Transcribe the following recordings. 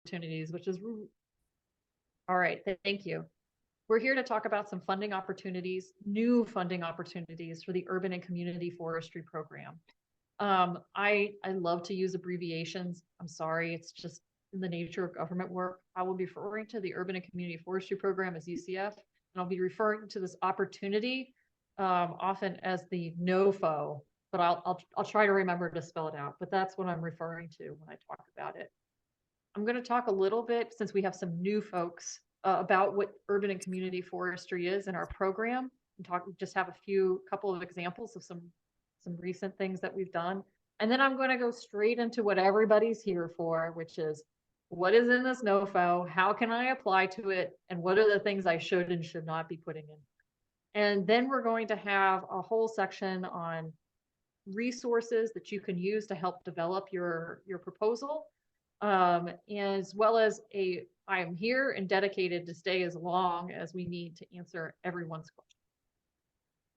opportunities, which is all right. Thank you. We're here to talk about some funding opportunities, new funding opportunities for the Urban and Community Forestry Program. I love to use abbreviations. I'm sorry, it's just in the nature of government work. I will be referring to the Urban and Community Forestry Program as UCF, and I'll be referring to this opportunity often as the NOFO, but I'll try to remember to spell it out. But that's what I'm referring to when I talk about it. I'm going to talk a little bit, since we have some new folks, about what urban and community forestry is in our program, and just have a couple of examples of some recent things that we've done. And then I'm going to go straight into what everybody's here for, which is what is in this NOFO, how can I apply to it, and what are the things I should and should not be putting in. And then we're going to have a whole section on resources that you can use to help develop your proposal, as well as I am here and dedicated to stay as long as we need to answer everyone's questions.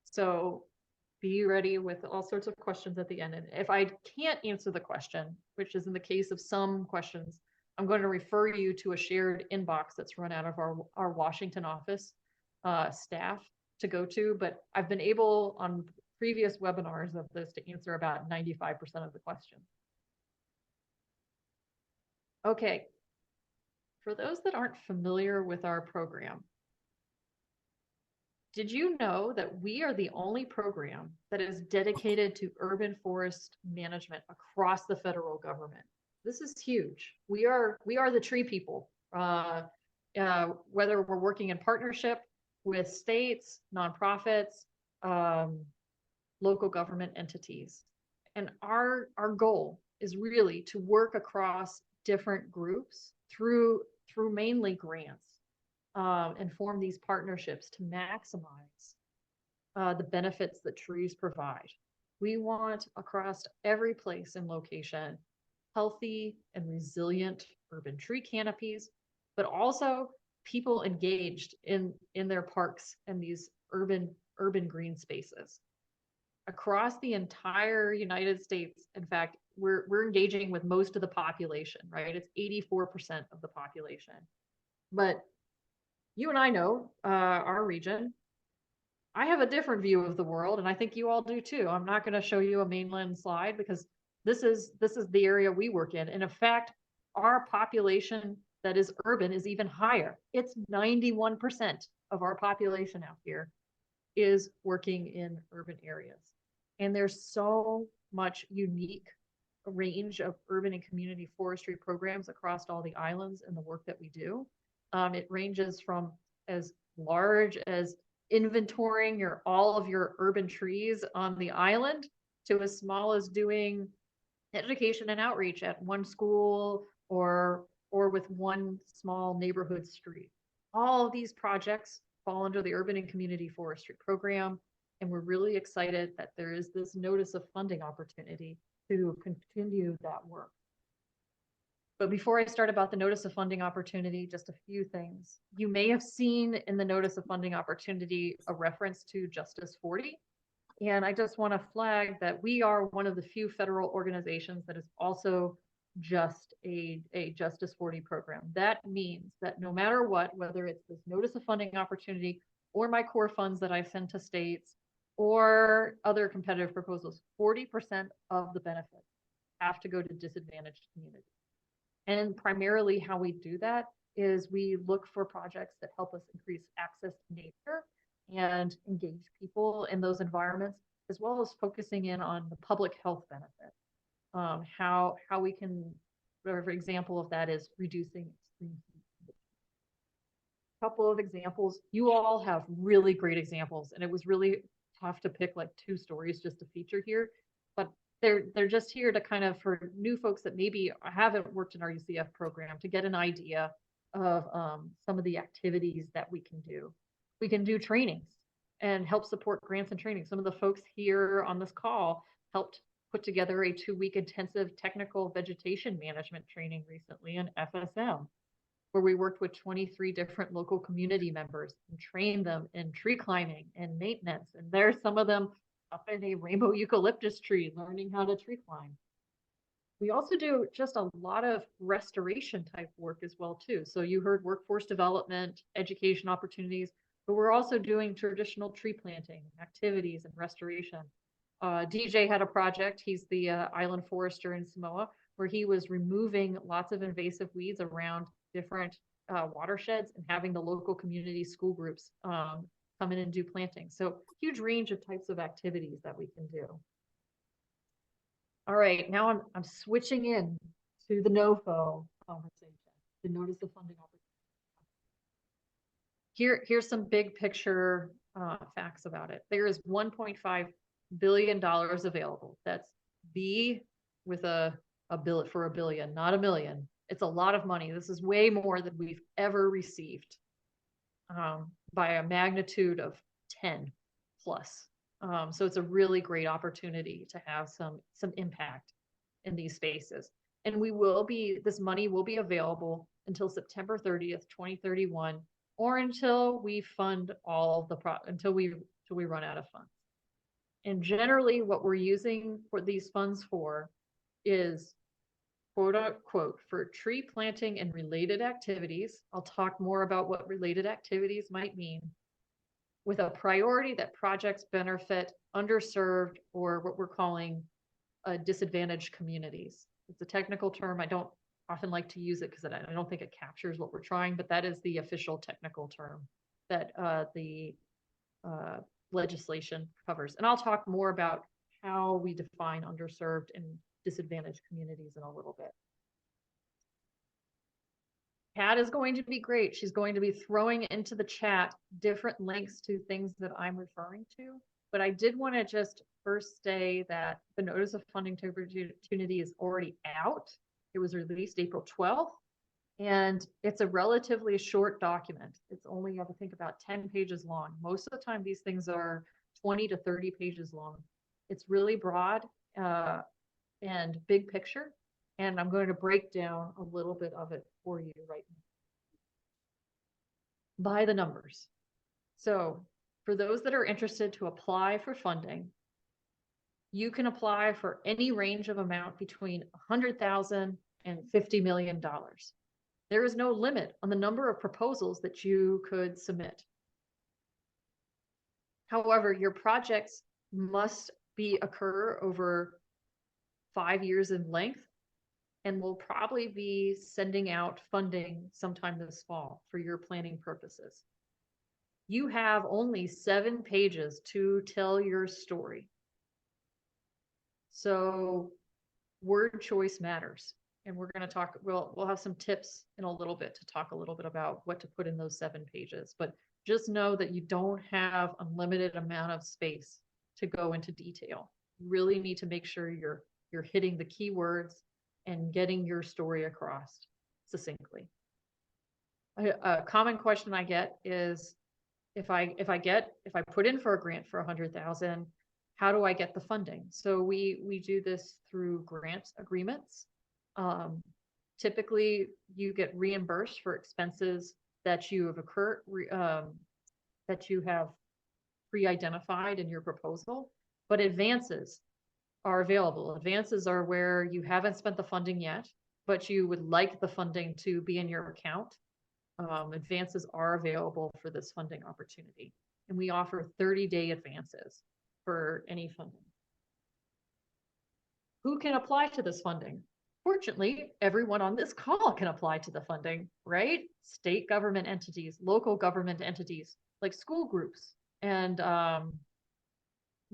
So be ready with all sorts of questions at the end. And if I can't answer the question, which is in the case of some questions, I'm going to refer you to a shared inbox that's run out of our Washington office staff to go to. But I've been able on previous webinars of this to answer about 95% of the questions. Okay. For those that aren't familiar with our program, did you know that we are the only program that is dedicated to urban forest management across the federal government? This is huge. We are the tree people. Whether we're working in partnership with states, nonprofits, local government entities, and our goal is really to work across different groups through mainly grants. And form these partnerships to maximize the benefits that trees provide. We want across every place and location healthy and resilient urban tree canopies, but also people engaged in their parks and these urban green spaces. Across the entire United States, in fact, we're engaging with most of the population, right? It's 84% of the population. But you and I know our region. I have a different view of the world, and I think you all do too. I'm not going to show you a mainland slide because this is the area we work in. And in fact, our population that is urban is even higher. It's 91% of our population out here is working in urban areas. And there's so much unique range of urban and community forestry programs across all the islands and the work that we do. It ranges from as large as inventorying all of your urban trees on the island to as small as doing education and outreach at one school or with one small neighborhood street. All of these projects fall under the Urban and Community Forestry Program, and we're really excited that there is this notice of funding opportunity to continue that work. But before I start about the notice of funding opportunity, just a few things. You may have seen in the notice of funding opportunity a reference to Justice 40. And I just want to flag that we are one of the few federal organizations that is also just a Justice 40 program. That means that no matter what, whether it's this notice of funding opportunity or my core funds that I send to states or other competitive proposals, 40% of the benefits have to go to disadvantaged communities. And primarily how we do that is we look for projects that help us increase access to nature and engage people in those environments, as well as focusing in on the public health benefit. How we can, for example of that is reducing extreme heat. A couple of examples. You all have really great examples, and it was really tough to pick like 2 stories just to feature here, but they're just here to kind of, for new folks that maybe haven't worked in our UCF program, to get an idea of some of the activities that we can do. We can do trainings and help support grants and training. Some of the folks here on this call helped put together a 2-week intensive technical vegetation management training recently in FSM, where we worked with 23 different local community members and trained them in tree climbing and maintenance. And there's some of them up in a rainbow eucalyptus tree learning how to tree climb. We also do just a lot of restoration type work as well too. So you heard workforce development, education opportunities, but we're also doing traditional tree planting activities and restoration. DJ had a project. He's the island forester in Samoa, where he was removing lots of invasive weeds around different watersheds and having the local community school groups come in and do planting. So huge range of types of activities that we can do. All right, now I'm switching in to the NOFO conversation, the notice of funding opportunity. Here's some big picture facts about it. There is $1.5 billion available. That's B with a billet for a billion, not a million. It's a lot of money. This is way more than we've ever received by a magnitude of 10 plus. So it's a really great opportunity to have some impact in these spaces. And this money will be available until September 30th, 2031, or until we fund until we run out of funds. And generally what we're using for these funds for is quote unquote for tree planting and related activities. I'll talk more about what related activities might mean, with a priority that projects benefit underserved or what we're calling disadvantaged communities. It's a technical term. I don't often like to use it because I don't think it captures what we're trying, but that is the official technical term that the legislation covers. And I'll talk more about how we define underserved and disadvantaged communities in a little bit. Kat is going to be great. She's going to be throwing into the chat different links to things that I'm referring to. But I did want to just first say that the Notice of Funding Opportunity is already out. It was released April 12th, and it's a relatively short document. It's only, I think, about 10 pages long. Most of the time, these things are 20 to 30 pages long. It's really broad and big picture. And I'm going to break down a little bit of it for you right now. By the numbers. So for those that are interested to apply for funding, you can apply for any range of amount between $100,000 and $50 million. There is no limit on the number of proposals that you could submit. However, your projects must occur over 5 years in length, and we'll probably be sending out funding sometime this fall for your planning purposes. You have only 7 pages to tell your story. So word choice matters. And we're going to talk, we'll have some tips in a little bit to talk a little bit about what to put in those 7 pages. But just know that you don't have unlimited amount of space to go into detail. You really need to make sure you're hitting the keywords and getting your story across succinctly. A common question I get is, if I put in for a grant for 100,000, how do I get the funding? So we do this through grant agreements. Typically, you get reimbursed for expenses that you have pre-identified in your proposal, but advances are available. Advances are where you haven't spent the funding yet, but you would like the funding to be in your account. Advances are available for this funding opportunity, and we offer 30-day advances for any funding. Who can apply to this funding? Fortunately, everyone on this call can apply to the funding, right? State government entities, local government entities, like school groups, and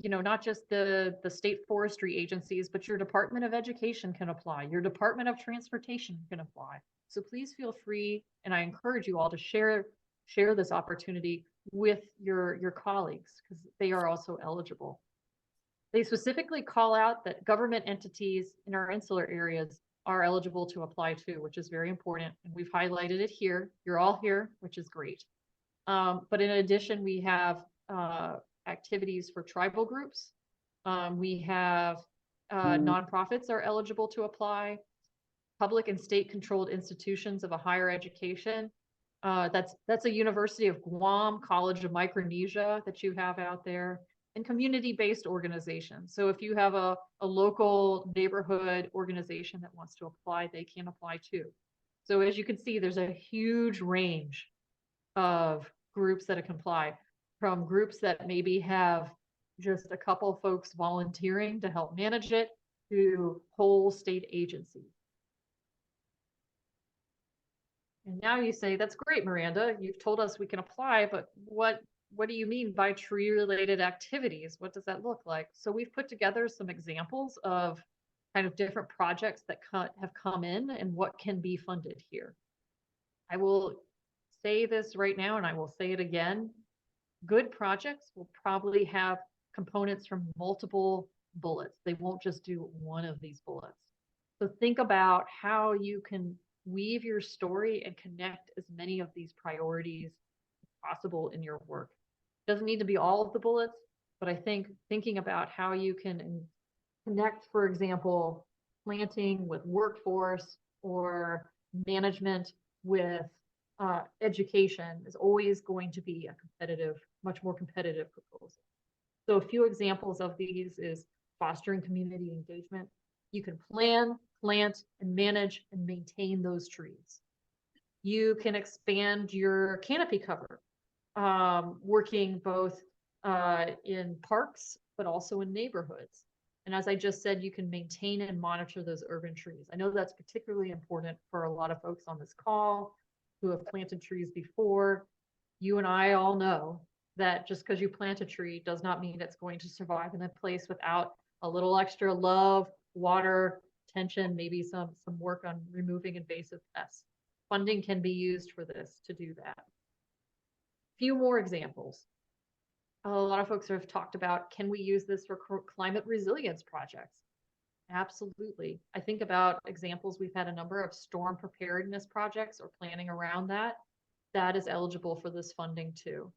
not just the state forestry agencies, but your Department of Education can apply. Your Department of Transportation can apply. So please feel free, and I encourage you all to share this opportunity with your colleagues, because they are also eligible. They specifically call out that government entities in our insular areas are eligible to apply too, which is very important. And we've highlighted it here. You're all here, which is great. But in addition, we have activities for tribal groups. We have nonprofits are eligible to apply. Public and state controlled institutions of a higher education. That's a University of Guam, College of Micronesia that you have out there. and community-based organizations. So if you have a local neighborhood organization that wants to apply, they can apply too. So as you can see, there's a huge range of groups that can apply, from groups that maybe have just a couple folks volunteering to help manage it to whole state agencies. And now you say, that's great, Miranda. You've told us we can apply, but what do you mean by tree related activities? What does that look like? So we've put together some examples of kind of different projects that have come in and what can be funded here. I will say this right now, and I will say it again. Good projects will probably have components from multiple bullets. They won't just do one of these bullets. So think about how you can weave your story and connect as many of these priorities as possible in your work. It doesn't need to be all of the bullets, but I think thinking about how you can connect, for example, planting with workforce or management with education is always going to be a competitive, much more competitive proposal. So a few examples of these is fostering community engagement. You can plan, plant, and manage and maintain those trees. You can expand your canopy cover, working both in parks, but also in neighborhoods. And as I just said, you can maintain and monitor those urban trees. I know that's particularly important for a lot of folks on this call who have planted trees before. You and I all know that just because you plant a tree does not mean it's going to survive in a place without a little extra love, water, attention, maybe some work on removing invasive pests. Funding can be used for this to do that. Few more examples. A lot of folks have talked about, can we use this for climate resilience projects? Absolutely. I think about examples. We've had a number of storm preparedness projects or planning around that. That is eligible for this funding too.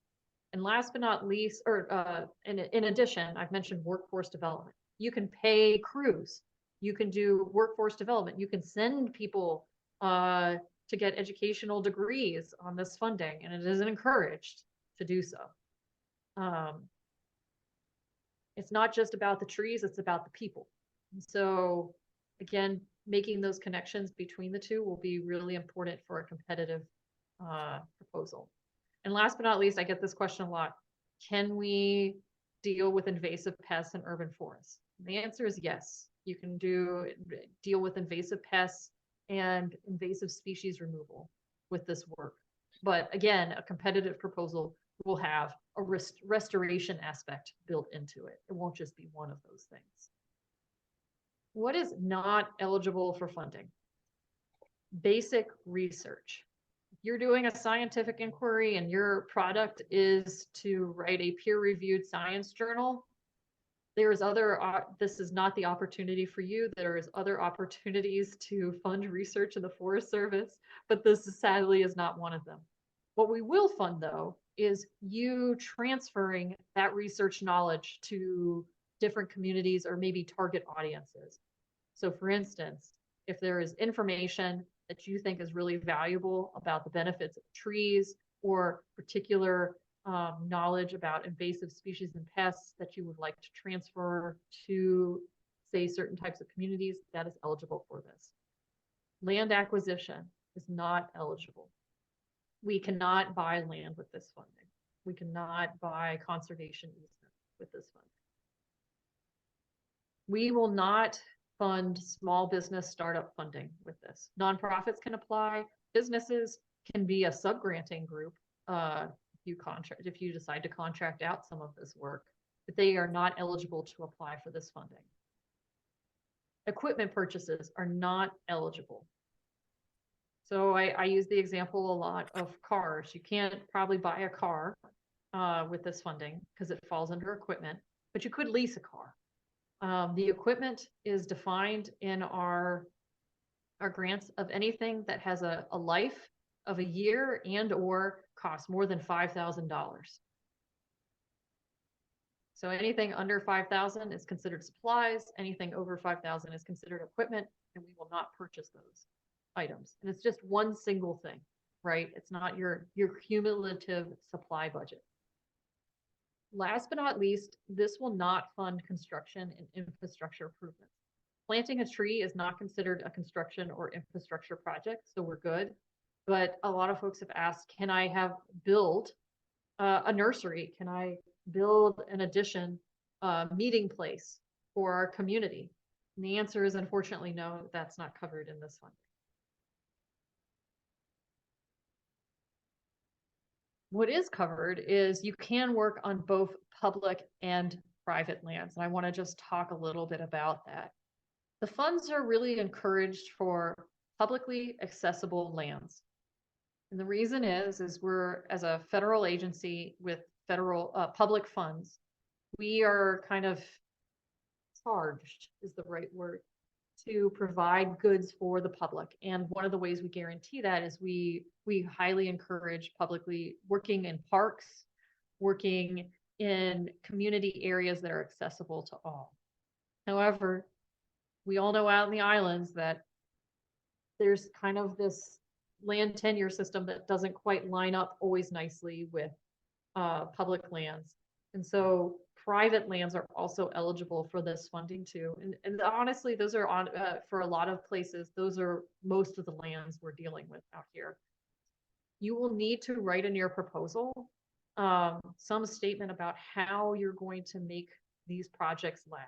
And last but not least, or in addition, I've mentioned workforce development. You can pay crews. You can do workforce development. You can send people to get educational degrees on this funding, and it is encouraged to do so. It's not just about the trees, it's about the people. And so again, making those connections between the two will be really important for a competitive proposal. And last but not least, I get this question a lot. Can we deal with invasive pests in urban forests? The answer is yes. You can deal with invasive pests and invasive species removal with this work. But again, a competitive proposal will have a restoration aspect built into it. It won't just be one of those things. What is not eligible for funding? Basic research. If you're doing a scientific inquiry and your product is to write a peer-reviewed science journal, there's other, this is not the opportunity for you. There is other opportunities to fund research in the Forest Service, but this sadly is not one of them. What we will fund though is you transferring that research knowledge to different communities or maybe target audiences. So for instance, if there is information that you think is really valuable about the benefits of trees or particular knowledge about invasive species and pests that you would like to transfer to, say, certain types of communities, that is eligible for this. Land acquisition is not eligible. We cannot buy land with this funding. We cannot buy conservation easement with this funding. We will not fund small business startup funding with this. Nonprofits can apply. Businesses can be a subgranting group if you decide to contract out some of this work, but they are not eligible to apply for this funding. Equipment purchases are not eligible. So I use the example a lot of cars. You can't probably buy a car with this funding because it falls under equipment, but you could lease a car. The equipment is defined in our grants of anything that has a life of a year and or costs more than $5,000. So anything under 5,000 is considered supplies. Anything over 5,000 is considered equipment, and we will not purchase those items. And it's just one single thing, right? It's not your cumulative supply budget. Last but not least, this will not fund construction and infrastructure improvements. Planting a tree is not considered a construction or infrastructure project, so we're good. But a lot of folks have asked, can I have build a nursery? Can I build an addition, meeting place for our community? And the answer is unfortunately no, that's not covered in this funding. What is covered is you can work on both public and private lands. And I want to just talk a little bit about that. The funds are really encouraged for publicly accessible lands. And the reason is we're, as a federal agency with federal public funds, we are kind of charged, is the right word, to provide goods for the public. And one of the ways we guarantee that is we highly encourage publicly working in parks, working in community areas that are accessible to all. However, we all know out in the islands that there's kind of this land tenure system that doesn't quite line up always nicely with public lands. And so private lands are also eligible for this funding too. And honestly, those are on for a lot of places, those are most of the lands we're dealing with out here. You will need to write in your proposal some statement about how you're going to make these projects last.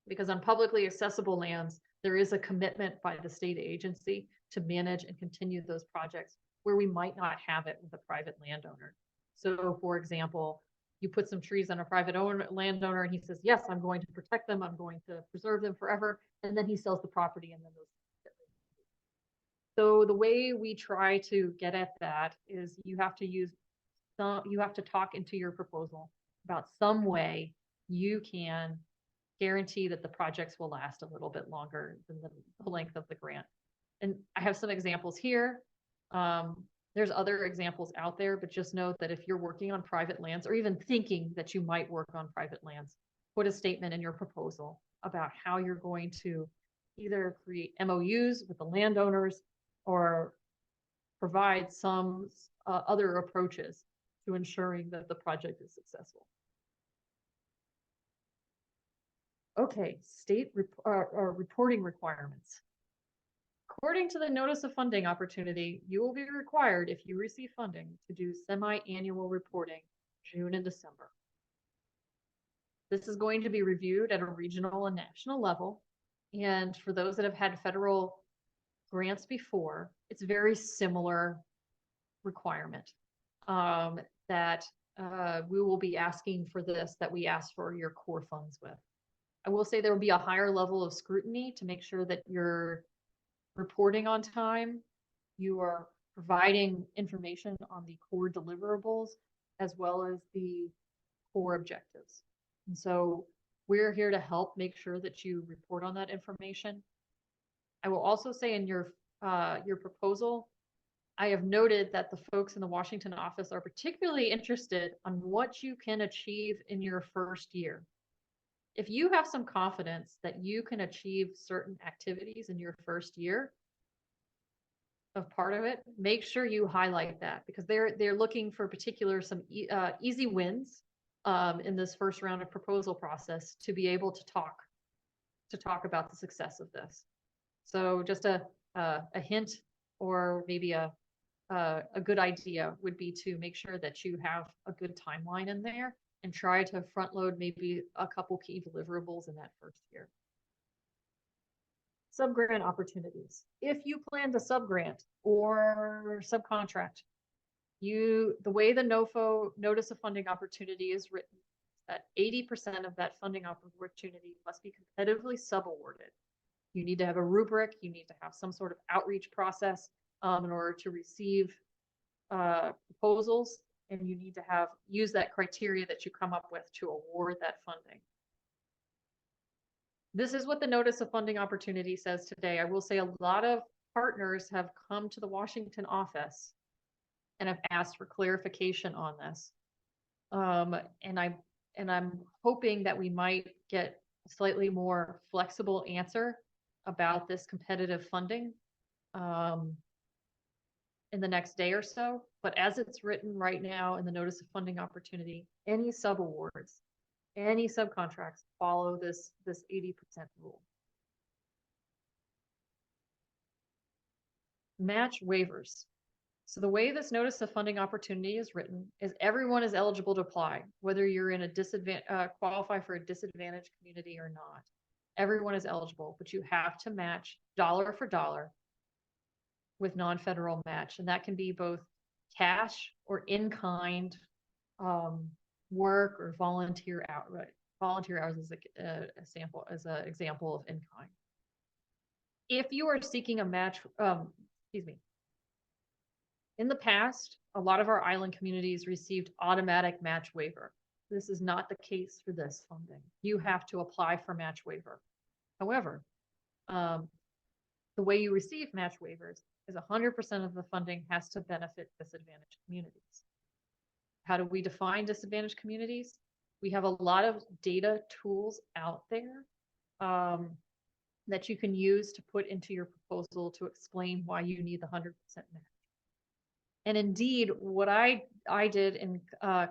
Because on publicly accessible lands, there is a commitment by the state agency to manage and continue those projects where we might not have it with a private landowner. So for example, you put some trees on a private landowner and he says, yes, I'm going to protect them. I'm going to preserve them forever. And then he sells the property and then those. So the way we try to get at that is you have to talk into your proposal about some way you can guarantee that the projects will last a little bit longer than the length of the grant. And I have some examples here. There's other examples out there, but just know that if you're working on private lands or even thinking that you might work on private lands, put a statement in your proposal about how you're going to either create MOUs with the landowners or provide some other approaches to ensuring that the project is successful. Okay, state reporting requirements. According to the Notice of Funding Opportunity, you will be required, if you receive funding, to do semi-annual reporting June and December. This is going to be reviewed at a regional and national level. And for those that have had federal grants before, it's very similar requirement that we will be asking for this, that we ask for your core funds with. I will say there will be a higher level of scrutiny to make sure that you're reporting on time, you are providing information on the core deliverables as well as the core objectives. And so we're here to help make sure that you report on that information. I will also say in your proposal, I have noted that the folks in the Washington office are particularly interested on what you can achieve in your first year. If you have some confidence that you can achieve certain activities in your first year of part of it, make sure you highlight that, because they're looking for particular some easy wins in this first round of proposal process to be able to talk about the success of this. So just a hint or maybe a good idea would be to make sure that you have a good timeline in there and try to front load maybe a couple key deliverables in that first year. Subgrant opportunities. If you plan to subgrant or subcontract, the way the NOFO Notice of Funding Opportunity is written, that 80% of that funding opportunity must be competitively subawarded. You need to have a rubric, you need to have some sort of outreach process in order to receive proposals, and you need to use that criteria that you come up with to award that funding. This is what the Notice of Funding Opportunity says today. I will say a lot of partners have come to the Washington office and have asked for clarification on this. And I'm hoping that we might get a slightly more flexible answer about this competitive funding. in the next day or so, but as it's written right now in the notice of funding opportunity, any subawards, any subcontracts follow this 80% rule. Match waivers. So the way this notice of funding opportunity is written is everyone is eligible to apply, whether you're in a qualify for a disadvantaged community or not. Everyone is eligible, but you have to match dollar for dollar with non-federal match, and that can be both cash or in-kind work or volunteer outright. Volunteer hours is a sample as an example of in-kind. If you are seeking a match, excuse me. In the past, a lot of our island communities received automatic match waiver. This is not the case for this funding. You have to apply for match waiver. However, the way you receive match waivers is 100% of the funding has to benefit disadvantaged communities. How do we define disadvantaged communities? We have a lot of data tools out there that you can use to put into your proposal to explain why you need the 100% match. And indeed, what I did in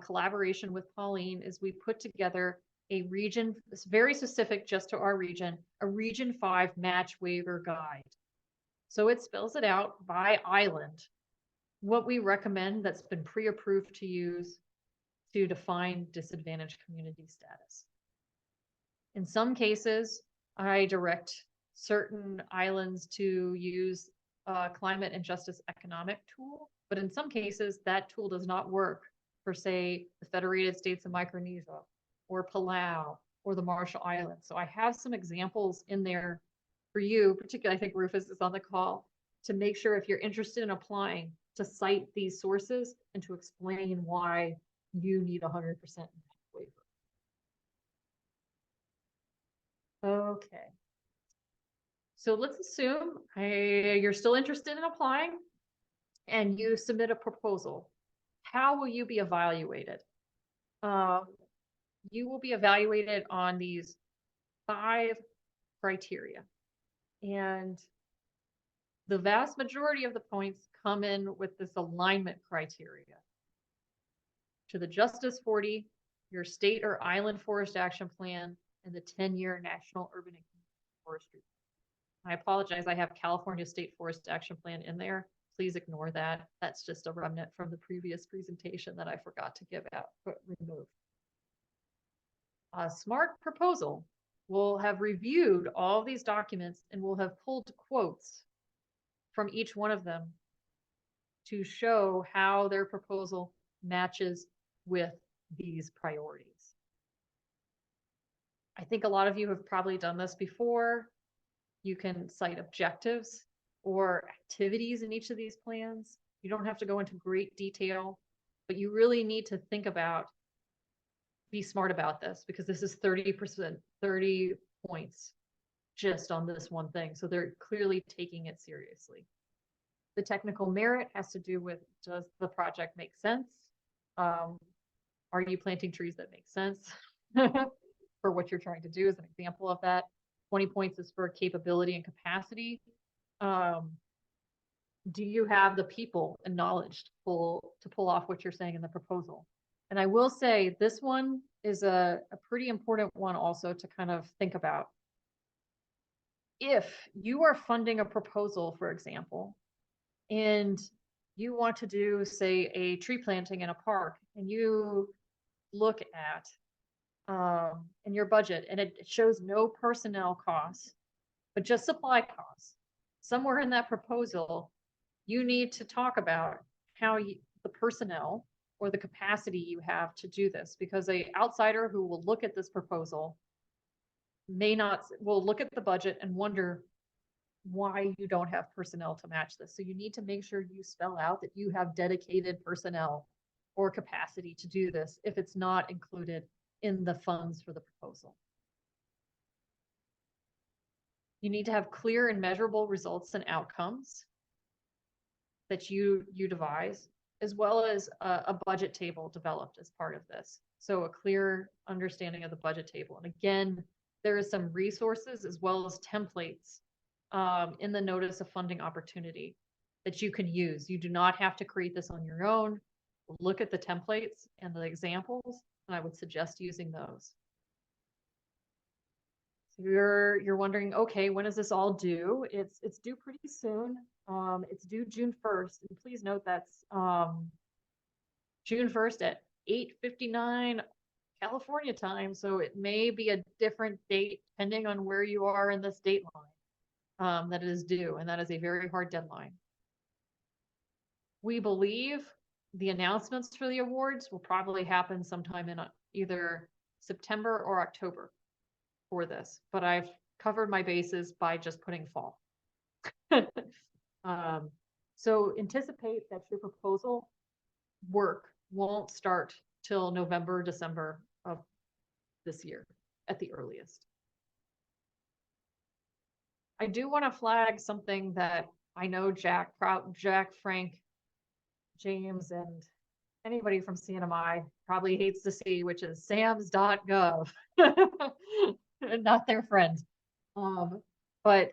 collaboration with Pauline is we put together a region, very specific just to our region, a Region 5 match waiver guide. So it spells it out by island, what we recommend that's been pre-approved to use to define disadvantaged community status. In some cases, I direct certain islands to use climate and justice economic tool, but in some cases that tool does not work for, say, the Federated States of Micronesia or Palau or the Marshall Islands. So I have some examples in there for you, particularly I think Rufus is on the call, to make sure if you're interested in applying to cite these sources and to explain why you need 100% waiver. Okay. So let's assume you're still interested in applying and you submit a proposal. How will you be evaluated? You will be evaluated on these 5 criteria. And the vast majority of the points come in with this alignment criteria to the Justice 40, your state or island forest action plan, and the 10-year National Urban and Forestry. I apologize, I have California State Forest Action Plan in there. Please ignore that. That's just a remnant from the previous presentation that I forgot to give out, but remove. A SMART proposal will have reviewed all these documents and will have pulled quotes from each one of them to show how their proposal matches with these priorities. I think a lot of you have probably done this before. You can cite objectives or activities in each of these plans. You don't have to go into great detail, but you really need to think about, be smart about this, because this is 30%, 30 points just on this one thing. So they're clearly taking it seriously. The technical merit has to do with, does the project make sense? Are you planting trees that make sense for what you're trying to do, as an example of that? 20 points is for capability and capacity. Do you have the people and knowledge to pull off what you're saying in the proposal? And I will say this one is a pretty important one also to kind of think about. If you are funding a proposal, for example, and you want to do, say, a tree planting in a park, and you look at in your budget and it shows no personnel costs, but just supply costs, somewhere in that proposal, you need to talk about how the personnel or the capacity you have to do this, because an outsider who will look at this proposal will look at the budget and wonder why you don't have personnel to match this. So you need to make sure you spell out that you have dedicated personnel or capacity to do this if it's not included in the funds for the proposal. You need to have clear and measurable results and outcomes that you devise, as well as a budget table developed as part of this. So a clear understanding of the budget table. And again, there is some resources as well as templates in the notice of funding opportunity that you can use. You do not have to create this on your own. Look at the templates and the examples, and I would suggest using those. So you're wondering, okay, when is this all due? It's due pretty soon. It's due June 1st, and please note that's June 1st at 8:59 California time. So it may be a different date depending on where you are in this date line that it is due, and that is a very hard deadline. We believe the announcements for the awards will probably happen sometime in either September or October for this, but I've covered my bases by just putting fall. So anticipate that your proposal work won't start till November, December of this year at the earliest. I do want to flag something that I know Jack, Frank, James, and anybody from CNMI probably hates to see, which is sams.gov. Not their friend. But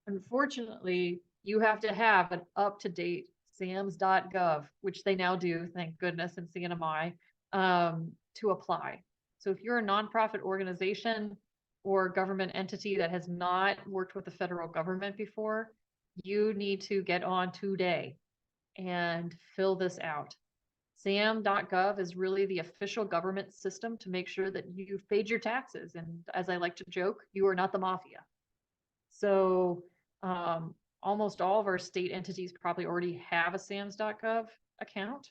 unfortunately, you have to have an up-to-date sams.gov, which they now do, thank goodness, in CNMI, to apply. So if you're a nonprofit organization or government entity that has not worked with the federal government before, you need to get on today and fill this out. sam.gov is really the official government system to make sure that you've paid your taxes. And as I like to joke, you are not the mafia. So almost all of our state entities probably already have a sams.gov account.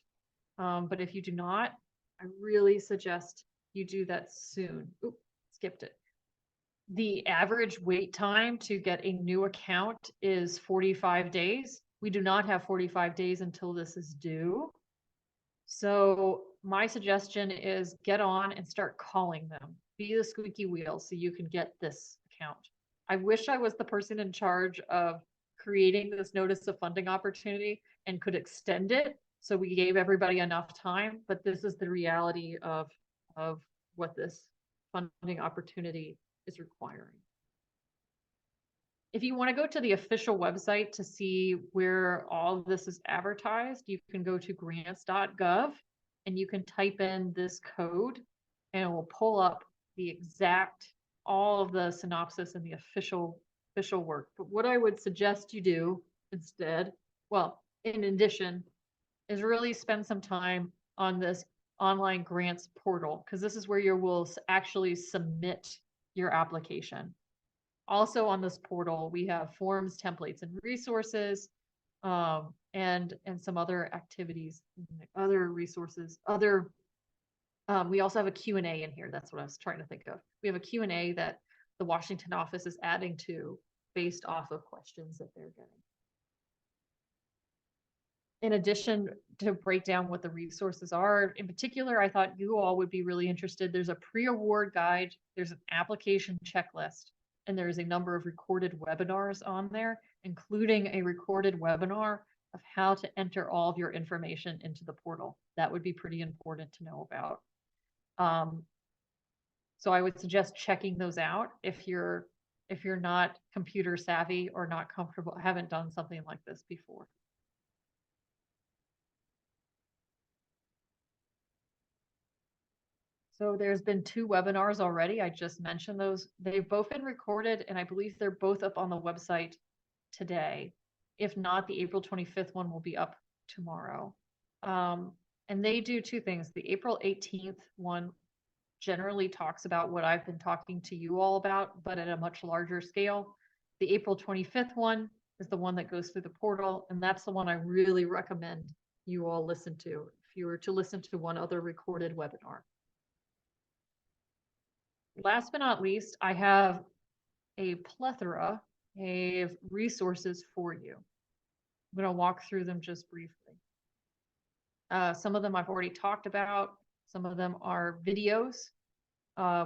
But if you do not, I really suggest you do that soon. Oop, skipped it. The average wait time to get a new account is 45 days. We do not have 45 days until this is due. So my suggestion is get on and start calling them. Be the squeaky wheel so you can get this account. I wish I was the person in charge of creating this notice of funding opportunity and could extend it so we gave everybody enough time, but this is the reality of what this funding opportunity is requiring. If you want to go to the official website to see where all of this is advertised, you can go to grants.gov and you can type in this code and it will pull up the exact, all of the synopsis and the official work. But what I would suggest you do instead, well, in addition, is really spend some time on this online grants portal, because this is where you will actually submit your application. Also on this portal, we have forms, templates, and resources, and some other activities, other resources, we also have a Q&A in here. That's what I was trying to think of. We have a Q&A that the Washington office is adding to based off of questions that they're getting. In addition to break down what the resources are, in particular, I thought you all would be really interested. There's a pre-award guide, there's an application checklist, and there's a number of recorded webinars on there, including a recorded webinar of how to enter all of your information into the portal. That would be pretty important to know about. So I would suggest checking those out if you're not computer savvy or not comfortable, haven't done something like this before. So there's been 2 webinars already. I just mentioned those. They've both been recorded, and I believe they're both up on the website today. If not, the April 25th one will be up tomorrow. And they do 2 things. The April 18th one generally talks about what I've been talking to you all about, but at a much larger scale. The April 25th one is the one that goes through the portal, and that's the one I really recommend you all listen to if you were to listen to one other recorded webinar. Last but not least, I have a plethora of resources for you. I'm going to walk through them just briefly. Some of them I've already talked about. Some of them are videos.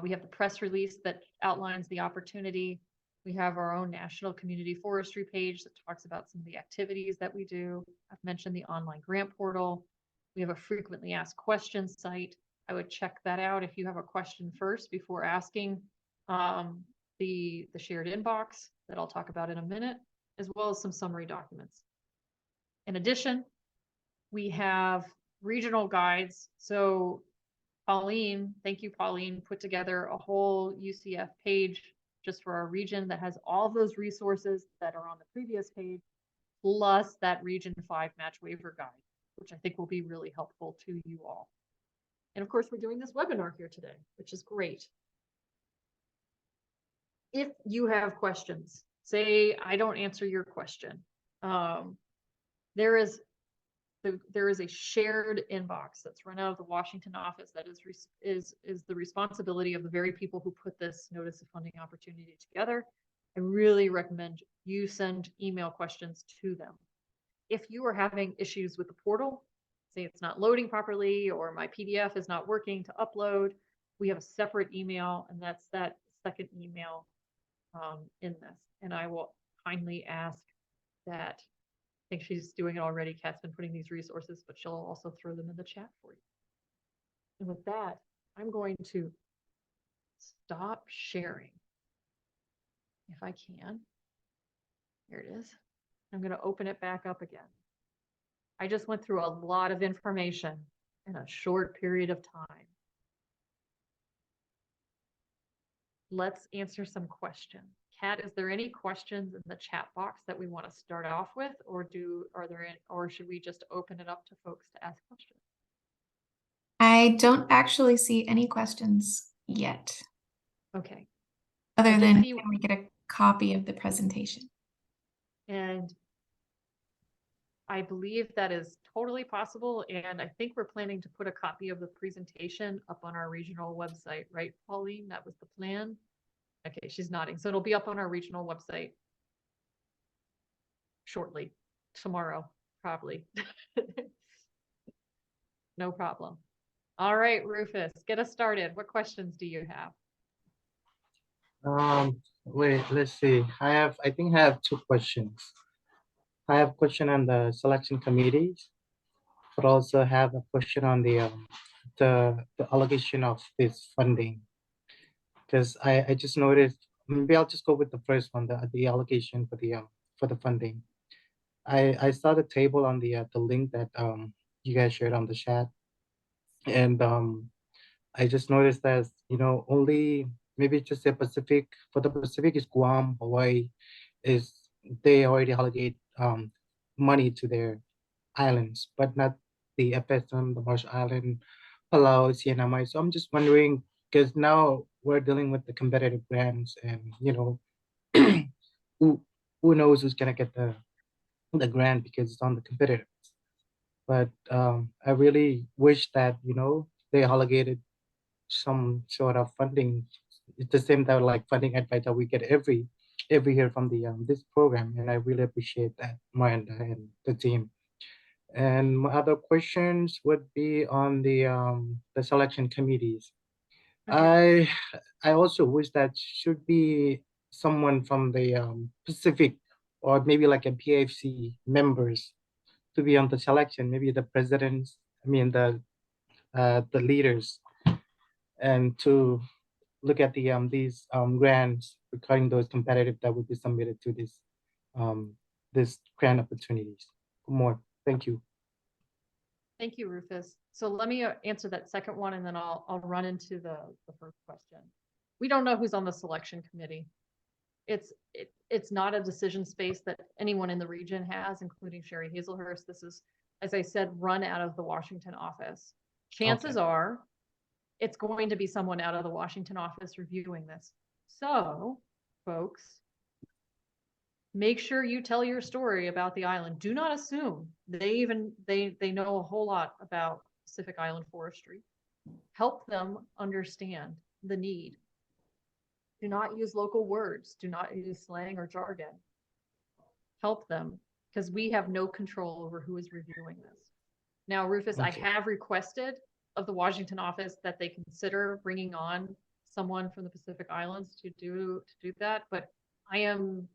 We have the press release that outlines the opportunity. We have our own National Community Forestry page that talks about some of the activities that we do. I've mentioned the online grant portal. We have a frequently asked questions site. I would check that out if you have a question first before asking. The shared inbox that I'll talk about in a minute, as well as some summary documents. In addition, we have regional guides. So Pauline, thank you, Pauline, put together a whole UCF page just for our region that has all of those resources that are on the previous page, plus that Region 5 match waiver guide, which I think will be really helpful to you all. And of course, we're doing this webinar here today, which is great. If you have questions, say I don't answer your question, there is a shared inbox that's run out of the Washington office that is the responsibility of the very people who put this notice of funding opportunity together. I really recommend you send email questions to them. If you are having issues with the portal, say it's not loading properly or my PDF is not working to upload, we have a separate email, and that's that second email in this. And I will kindly ask that, I think she's doing it already, Kat's been putting these resources, but she'll also throw them in the chat for you. And with that, I'm going to stop sharing if I can. Here it is. I'm going to open it back up again. I just went through a lot of information in a short period of time. Let's answer some questions. Kat, is there any questions in the chat box that we want to start off with, or should we just open it up to folks to ask questions? I don't actually see any questions yet. Okay. Other than can we get a copy of the presentation? And I believe that is totally possible. And I think we're planning to put a copy of the presentation up on our regional website, right, Pauline? That was the plan. Okay, she's nodding. So it'll be up on our regional website shortly, tomorrow, probably. No problem. All right, Rufus, get us started. What questions do you have? Wait, let's see. I think I have 2 questions. I have a question on the selection committees, but also have a question on the allocation of this funding. Because I just noticed, maybe I'll just go with the first one, the allocation for the funding. I saw the table on the link that you guys shared on the chat, and I just noticed that, you know, only maybe just the Pacific, for the Pacific is Guam, Hawaii, is they already allocate money to their islands, but not the FSM, the Marshall Island, Palau, CNMI. So I'm just wondering, because now we're dealing with the competitive grants, and you know, who knows who's gonna get the grant because it's on the competitive. But I really wish that, you know, they allocated some sort of funding. It's the same that like funding advice that we get every year from the this program, and I really appreciate that, Miranda and the team. And my other questions would be on the selection committees. Okay. I also wish that should be someone from the Pacific, or maybe like a PFC members to be on the selection, maybe the presidents, I mean the leaders, and to look at the these grants regarding those competitive that would be submitted to this grant opportunities. More. Thank you. Thank you, Rufus. So let me answer that second one, and then I'll run into the first question. We don't know who's on the selection committee. It's not a decision space that anyone in the region has, including Sherry Hazelhurst. This is, as I said, run out of the Washington office. Chances are it's going to be someone out of the Washington office reviewing this. So, folks, make sure you tell your story about the island. Do not assume they know a whole lot about Pacific Island forestry. Help them understand the need. Do not use local words. Do not use slang or jargon. Help them, because we have no control over who is reviewing this. Now, Rufus, I have requested of the Washington office that they consider bringing on someone from the Pacific Islands to do that, but I am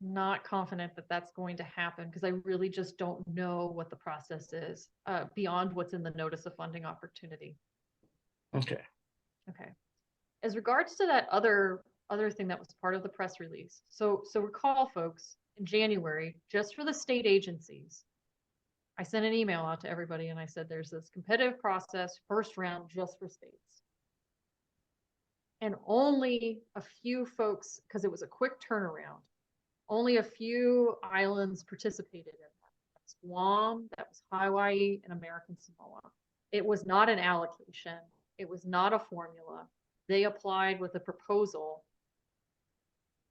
not confident that that's going to happen, because I really just don't know what the process is beyond what's in the notice of funding opportunity. Okay. As regards to that other thing that was part of the press release, so recall, folks, in January, just for the state agencies, I sent an email out to everybody and I said, there's this competitive process, first round just for states. And only a few folks, because it was a quick turnaround, only a few islands participated in that. That's Guam, that was Hawaii, and American Samoa. It was not an allocation. It was not a formula. They applied with a proposal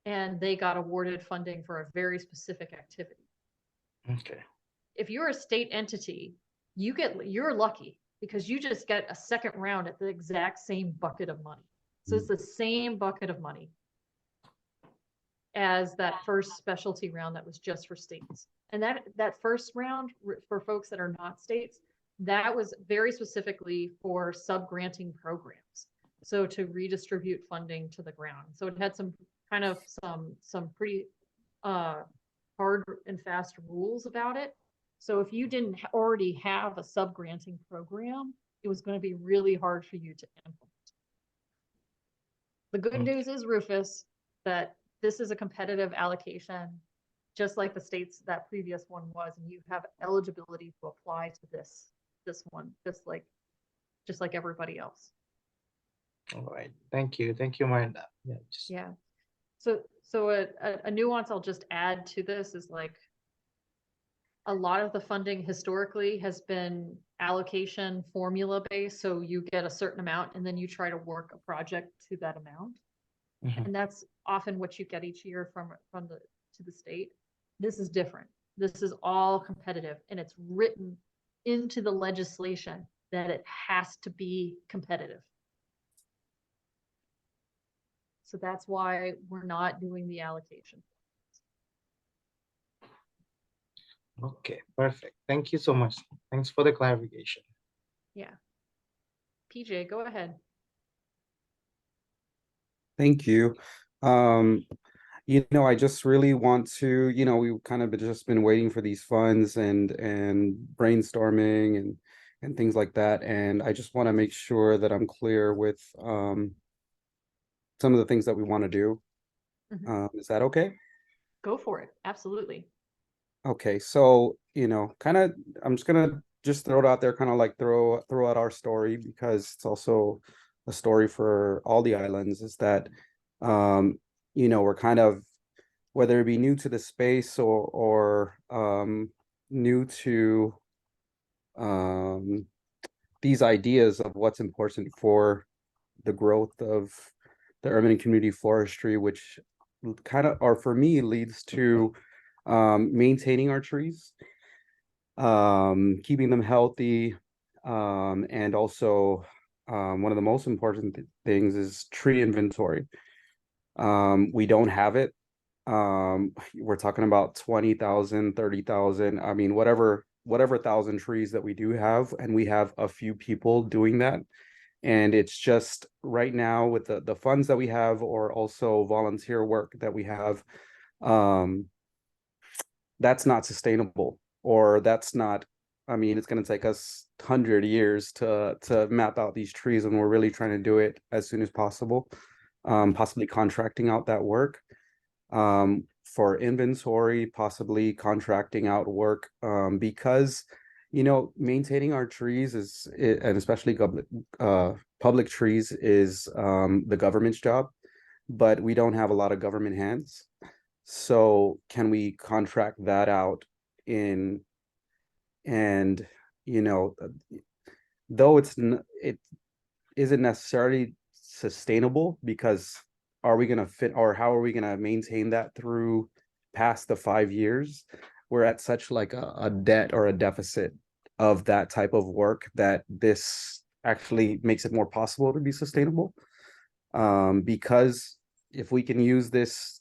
and they got awarded funding for a very specific activity. Okay. If you're a state entity, you're lucky because you just get a second round at the exact same bucket of money. So it's the same bucket of money as that first specialty round that was just for states. And that first round for folks that are not states, that was very specifically for sub-granting programs. So to redistribute funding to the ground. So it had some pretty hard and fast rules about it. So if you didn't already have a sub-granting program, it was going to be really hard for you to implement. The good news is, Rufus, that this is a competitive allocation, just like the states that previous one was, and you have eligibility to apply to this one, just like everybody else. All right. Thank you, Miranda. Yeah. So a nuance I'll just add to this is like a lot of the funding historically has been allocation formula based. So you get a certain amount and then you try to work a project to that amount. Mhm. And that's often what you get each year from the state. This is different. This is all competitive and it's written into the legislation that it has to be competitive. So that's why we're not doing the allocation. Okay, perfect. Thank you so much. Thanks for the clarification. Yeah. PJ, go ahead. Thank you. I just really want to, we've kind of just been waiting for these funds and brainstorming and things like that. And I just want to make sure that I'm clear with some of the things that we want to do. Is that okay? Go for it. Absolutely. Okay, so I'm just gonna throw it out there, kind of like throw out our story because it's also a story for all the islands. Is that we're kind of, whether it be new to the space or new to these ideas of what's important for the growth of the urban and community forestry, which kind of, or for me, leads to maintaining our trees, keeping them healthy, and also one of the most important things is tree inventory. We don't have it. We're talking about 20,000, 30,000, I mean, whatever thousand trees that we do have, and we have a few people doing that. And it's just right now with the funds that we have, or also volunteer work that we have, that's not sustainable, or that's not, I mean, it's going to take us 100 years to map out these trees, and we're really trying to do it as soon as possible, possibly contracting out that work for inventory, possibly contracting out work, because maintaining our trees and especially public trees is the government's job, but we don't have a lot of government hands. So can we contract that out in, and though it isn't necessarily sustainable, because are we going to fit, or how are we going to maintain that through past the 5 years? We're at such like a debt or a deficit of that type of work that this actually makes it more possible to be sustainable. Because if we can use this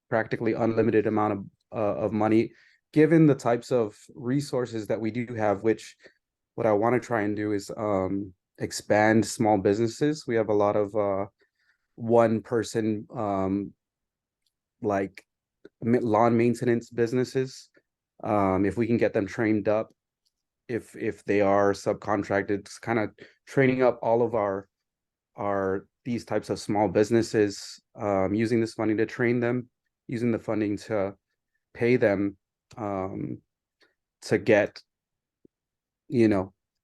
practically unlimited amount of money, given the types of resources that we do have, which what I want to try and do is expand small businesses. We have a lot of one person like lawn maintenance businesses. If we can get them trained up, if they are subcontracted, kind of training up all of our these types of small businesses, using this funding to train them, using the funding to pay them to get,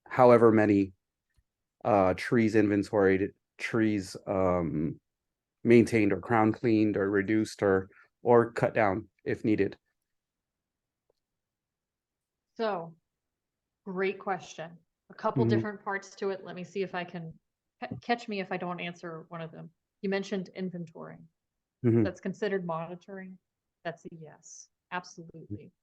however many trees inventoried, trees maintained or crown cleaned or reduced or cut down if needed. So, great question. A couple Mhm. different parts to it. Let me see if I can catch me if I don't answer one of them. You mentioned inventory. Mhm. That's considered monitoring. That's a yes, absolutely.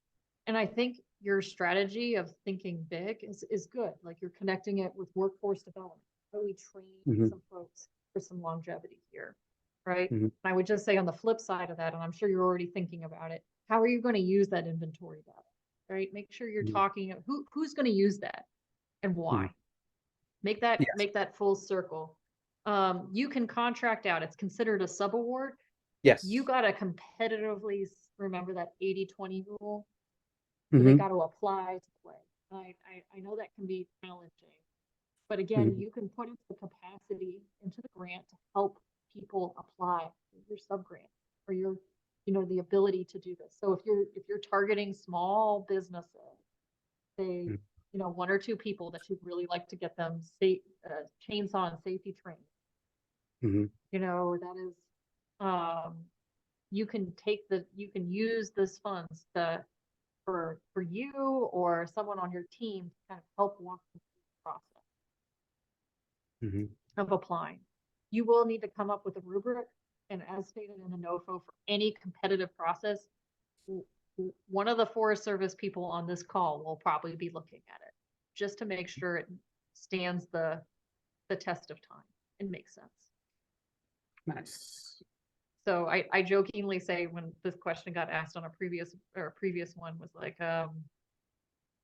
And I think your strategy of thinking big is good. Like you're connecting it with workforce development. How do we train Mhm. some folks for some longevity here? Right. Mhm. And I would just say on the flip side of that, and I'm sure you're already thinking about it, how are you going to use that inventory data? Right. Make sure you're Mhm. talking who's going to use that and why. Mhm. Make Yes. that full circle. You can contract out. It's considered a subaward. Yes. You got to competitively remember that 80-20 rule. So they Mhm. got to apply to play. I know that can be challenging, but again, Mhm. you can put into the capacity into the grant to help people apply your sub grant or your, the ability to do this. So if you're targeting small businesses, say, Mhm. one or two people that you'd really like to get them chainsaw and safety training, Mhm. that is, you can use this funds for you or someone on your team to kind of help walk through the process Mhm. of applying. You will need to come up with a rubric, and as stated in the NOFO, for any competitive process, one of the Forest Service people on this call will probably be looking at it just to make sure it stands the test of time and makes sense. Nice. So I jokingly say when this question got asked on a previous one was like, a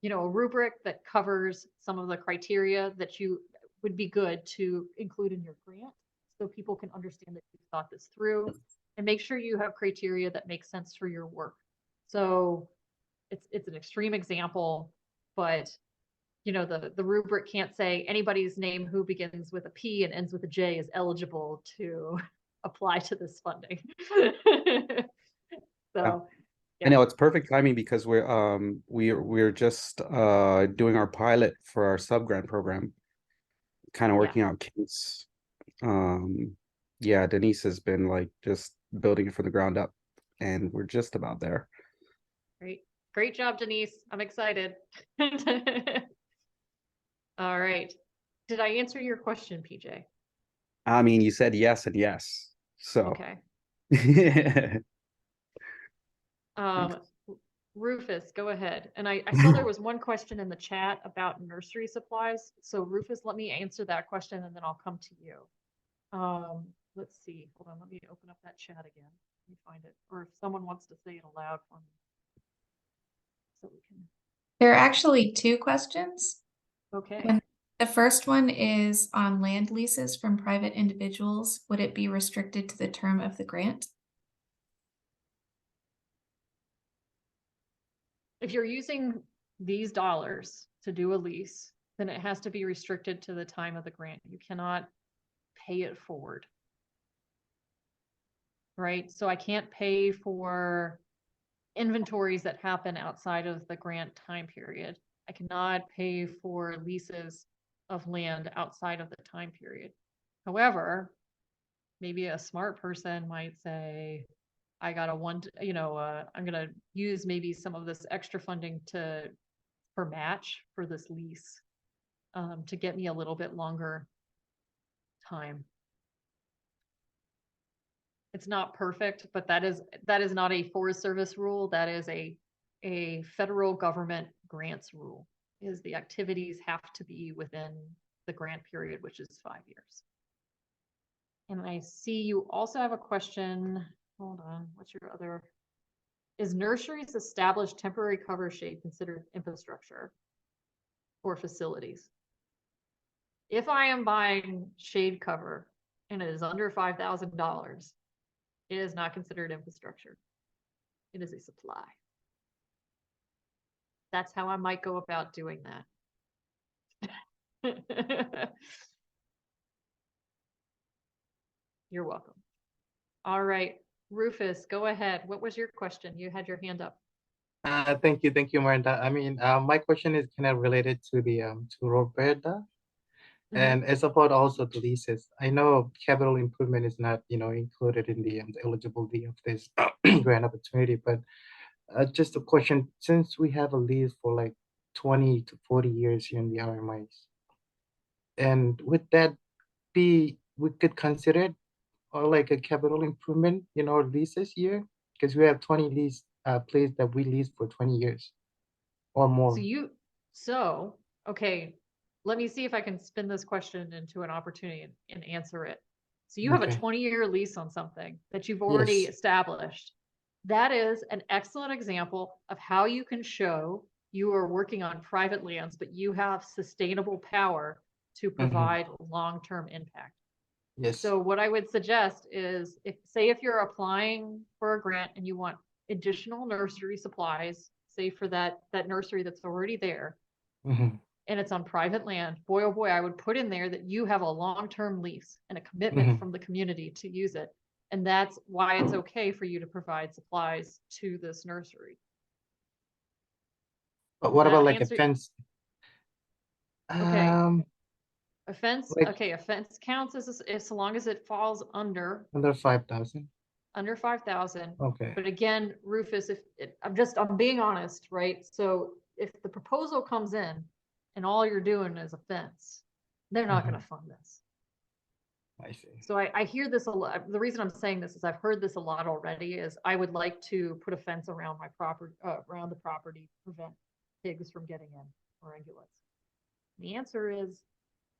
rubric that covers some of the criteria that you would be good to include in your grant so people can understand that you've thought this through and make sure you have criteria that make sense for your work. So it's an extreme example, but the rubric can't say anybody's name who begins with a P and ends with a J is eligible to apply to this funding. Yeah. So I know it's perfect timing because we're just doing our pilot for our sub grant program, kind of yeah, working out case. Yeah, Denise has been like just building it from the ground up, and we're just about there. great job, Denise. I'm excited. All right. Did I answer your question, PJ? I mean, you said yes and yes, so. Okay. Yeah. Um, Rufus, go ahead. And I saw there was one question in the chat about nursery supplies. So Rufus, let me answer that question and then I'll come to you. Let's see. Hold on. Let me open up that chat again. Let me find it. Or if someone wants to say it aloud for me. So we can. There are actually two questions. Okay. When the first one is on land leases from private individuals. Would it be restricted to the term of the grant? If you're using these dollars to do a lease, then it has to be restricted to the time of the grant. You cannot pay it forward. Right? So I can't pay for inventories that happen outside of the grant time period. I cannot pay for leases of land outside of the time period. However, maybe a smart person might say, I got I'm going to use maybe some of this extra funding for match for this lease to get me a little bit longer time. It's not perfect, but that is not a Forest Service rule. That is a federal government grants rule. Is the activities have to be within the grant period, which is 5 years. And I see you also have a question. Hold on. What's your other? Is nurseries established temporary cover shade considered infrastructure or facilities? If I am buying shade cover and it is under $5,000, it is not considered infrastructure. It is a supply. That's how I might go about doing that. You're welcome. All right, Rufus, go ahead. What was your question? You had your hand up. Thank you, Miranda. I mean, my question is kind of related to the to Roberta, Mhm. and it's about also the leases. I know capital improvement is not, included in the eligibility of this grant opportunity, but just a question, since we have a lease for like 20 to 40 years here in the RMIs, and would that be, we could consider it or like a capital improvement in our leases here? Because we have 20 lease place that we lease for 20 years or So more. so, okay, let me see if I can spin this question into an opportunity and answer it. So you have a Okay. 20-year lease on something that you've already Yes. established. That is an excellent example of how you can show you are working on private lands, but you have sustainable power to Mm-hmm. provide long-term impact. Yes. So what I would suggest is if you're applying for a grant and you want additional nursery supplies, say for that nursery that's already there Mm-hmm. and it's on private land, boy oh boy, I would put in there that you have a long-term lease and a commitment Mm-hmm. from the community to use it. And that's why it's okay for you to provide supplies to this nursery. But Does what about that like a answer? fence? Okay. Um, like A fence counts as so long as it falls under 5,000. under 5,000. Okay. But again, Rufus, I'm being honest, right? So if the proposal comes in and all you're doing is a fence, they're not Mm-hmm. going to fund this. I see. So I hear this a lot. The reason I'm saying this is I've heard this a lot already is I would like to put a fence around my property, around the property to prevent pigs from getting in or ungulates. The answer is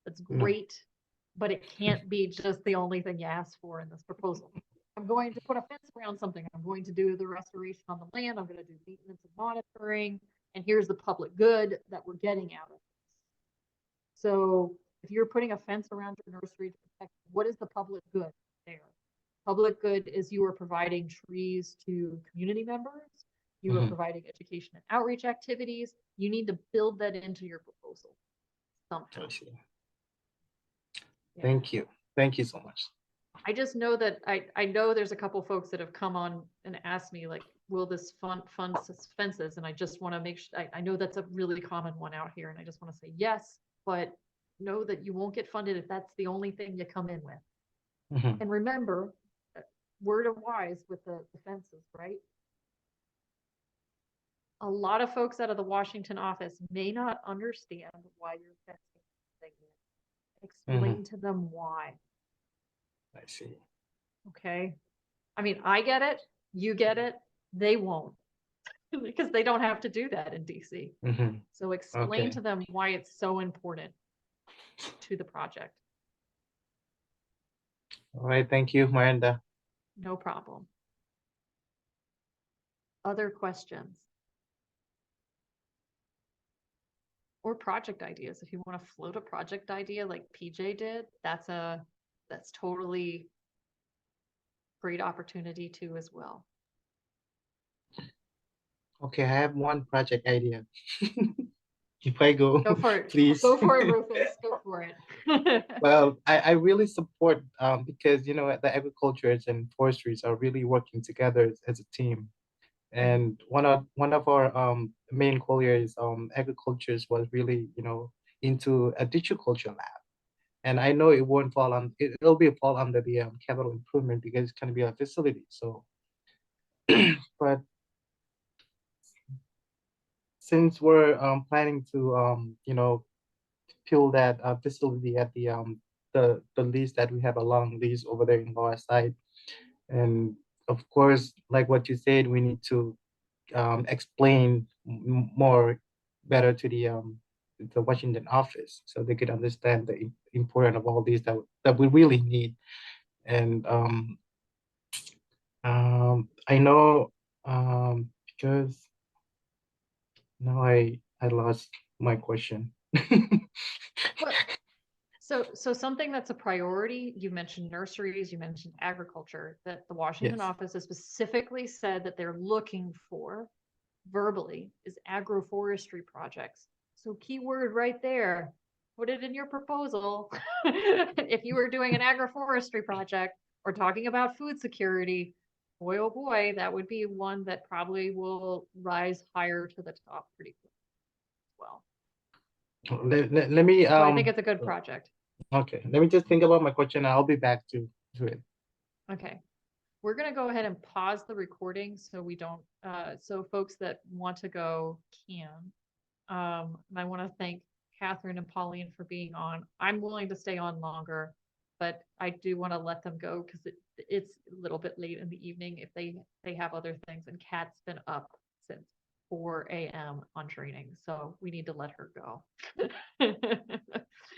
that's No. great, but it can't be just the only thing you ask for in this proposal. I'm going to put a fence around something. I'm going to do the restoration on the land. I'm going to do maintenance and monitoring. And here's the public good that we're getting out of this. So if you're putting a fence around your nursery to protect, what is the public good there? Public good is you are providing trees to community members. You are Mm-hmm. providing education and outreach activities. You need to build that into your proposal somehow. I see. Yeah. Thank you. Thank you so much. I just know that I know there's a couple folks that have come on and asked me like, will this fund fences? And I just want to make sure I know that's a really common one out here, and I just want to say yes, but know that you won't get funded if that's the only thing you come in with. Mm-hmm. And remember, word of wise with the fences, right? A lot of folks out of the Washington office may not understand why you're fencing things. Mm-hmm. Explain to them why. I see. Okay. I mean, I get it, you get it, they won't because they don't have to do that in DC. Mm-hmm. So explain Okay. to them why it's so important to the project. All right. Thank you, Miranda. No problem. Other questions? Or project ideas. If you want to float a project idea like PJ did, that's totally great opportunity too as well. Okay, I have one project idea. If I go, Go for it. please. Go for it, Rufus. Go for it. Well, I really support because the agricultures and forestries are really working together as a team. And one of our main colleagues agricultures was really into a digiculture lab. And I know it won't fall on it'll be fall under the capital improvement because it's going to be a facility. So, but since we're planning to fill that facility at the lease that we have a long lease over there in Lower Side. And of course, like what you said, we need to explain more better to the Washington office so they could understand the importance of all these that we really need. And I know because now I lost my question. Well, so something that's a priority, you mentioned nurseries, you mentioned agriculture, that the Washington Yes. office has specifically said that they're looking for verbally is agroforestry projects. So keyword right there, put it in your proposal. If you were doing an agroforestry project or talking about food security, boy, oh boy, that would be one that probably will rise higher to the top pretty quick as well. Let me, So I think it's a good project. okay, let me just think about my question. I'll be back to it. Okay. We're gonna go ahead and pause the recording so we don't, so folks that want to go can. And I want to thank Catherine and Pauline for being on. I'm willing to stay on longer, but I do want to let them go because it's a little bit late in the evening if they have other things, and Kat's been up since 4 a.m. on training, so we need to let her go.